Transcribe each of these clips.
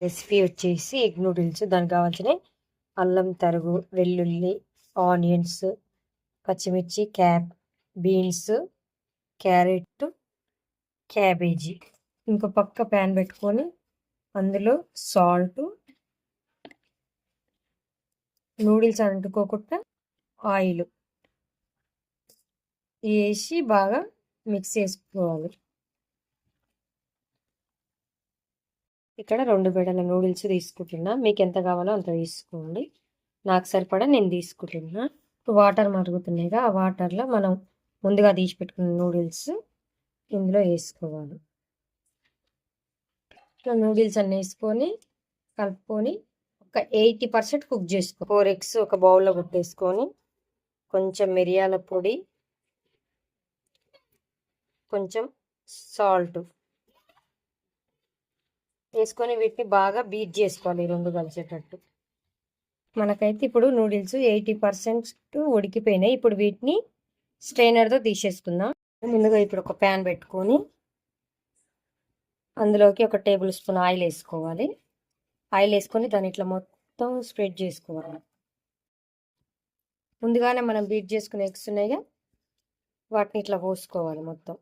Recipe వచ్చేసి egg noodles. దానికి కావాల్సిన అల్లం తరుగు, వెల్లుల్లి, ఆనియన్స్, పచ్చిమిర్చి, బీన్స్, క్యారెట్, క్యాబేజీ. ఇంకో పక్క ప్యాన్ పెట్టుకొని అందులో సాల్ట్, నూడిల్స్ అంటుకోకుండా ఆయిల్ వేసి బాగా మిక్స్ చేసుకోవాలి. ఇక్కడ 2 బెడల నూడిల్స్ తీసుకుంటున్నా. మీకు ఎంత కావాలో అంత తీసుకోండి. నాకు సరిపడా నేను తీసుకుంటున్నా. వాటర్ మరుగుతున్నాయిగా, ఆ వాటర్లో మనం ముందుగా తీసి పెట్టుకున్న నూడిల్స్ ఇందులో వేసుకోవాలి. నూడిల్స్ అన్నీ వేసుకొని కలుపుకొని ఒక 80% కుక్ చేసుకో. 4 ఎగ్స్ ఒక బౌల్లో కొట్టేసుకొని కొంచెం మిరియాల పొడి, కొంచెం సాల్ట్ వేసుకొని వీటిని బాగా బీట్ చేసుకోవాలి, 2 కలిసేటట్టు. మనకైతే ఇప్పుడు నూడిల్స్ 80% ఉడికిపోయినాయి. ఇప్పుడు వీటిని స్ట్రైనర్తో తీసేసుకుందాం. ముందుగా ఇప్పుడు ఒక ప్యాన్ పెట్టుకొని అందులోకి 1 టేబుల్ స్పూన్ ఆయిల్ వేసుకోవాలి. ఆయిల్ వేసుకొని దాన్ని ఇట్లా మొత్తం స్ప్రెడ్ చేసుకోవాలి. ముందుగానే మనం బీట్ చేసుకునే ఎగ్స్ ఉన్నాయిగా, వాటిని ఇట్లా పోసుకోవాలి. మొత్తం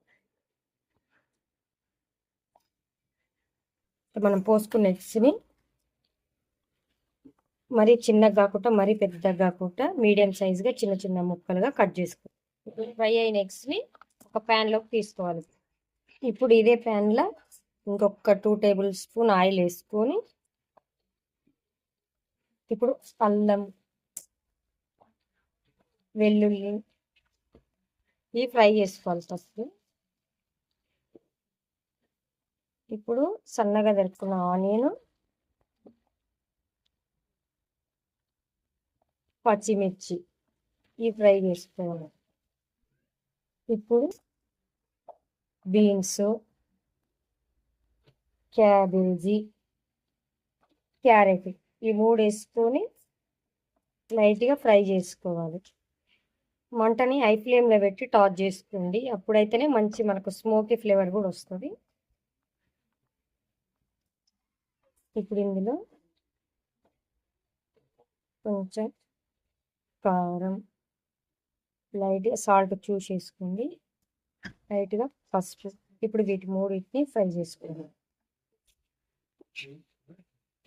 మనం పోసుకున్న ఎగ్స్ని మరీ చిన్నగా కాకుండా మరీ పెద్దగా కాకుండా మీడియం సైజుగా చిన్న చిన్న ముక్కలుగా కట్ చేసుకోవాలి. ఫ్రై అయిన ఎగ్స్ని ఒక ప్యాన్లోకి తీసుకోవాలి. ఇప్పుడు ఇదే ప్యాన్లో ఇంకొక 2 టేబుల్ స్పూన్ ఆయిల్ వేసుకొని ఇప్పుడు అల్లం, వెల్లుల్లి ఇవి ఫ్రై చేసుకోవాలి ఫస్ట్. ఇప్పుడు సన్నగా తరుక్కున్న ఆనియన్, పచ్చిమిర్చి ఇవి ఫ్రై చేసుకోవాలి. ఇప్పుడు బీన్స్, క్యాబేజీ, క్యారెట్ ఈ 3 వేసుకొని లైట్గా ఫ్రై చేసుకోవాలి. మంటని హై ఫ్లేమ్లో పెట్టి టాస్ చేసుకోండి. అప్పుడైతేనే మంచి మనకు స్మోకీ ఫ్లేవర్ కూడా వస్తుంది. ఇప్పుడు ఇందులో కొంచెం కారం, లైట్గా సాల్ట్ చూసేసుకోండి, లైట్గా పసుపు. ఇప్పుడు వీటి 3 ఫ్రై చేసుకోండి.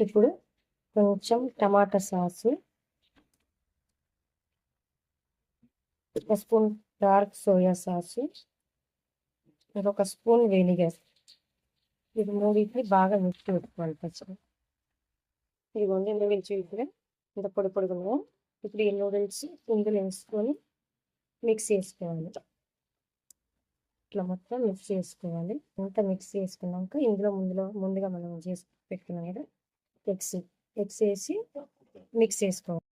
ఇప్పుడు కొంచెం tomato sauce, 1 spoon dark soy sauce, 1 spoon vinegar. ఇది 3 బాగా మిక్స్ పెట్టుకోవాలి ఫస్ట్. ఇదిగోండి నూడిల్స్ ఇప్పుడు ఇంత పొడి పొడిగా ఉన్నాయా. ఇప్పుడు ఈ నూడిల్స్ ఇందులో వేసుకొని మిక్స్ చేసుకోవాలి. ఇట్లా మొత్తం మిక్స్ చేసుకోవాలి. అంతా మిక్స్ చేసుకున్నాక ఇందులో ముందుగా మనం చేసి పెట్టుకున్నాం కదా ఎగ్స్ వేసి మిక్స్ చేసుకోవాలి.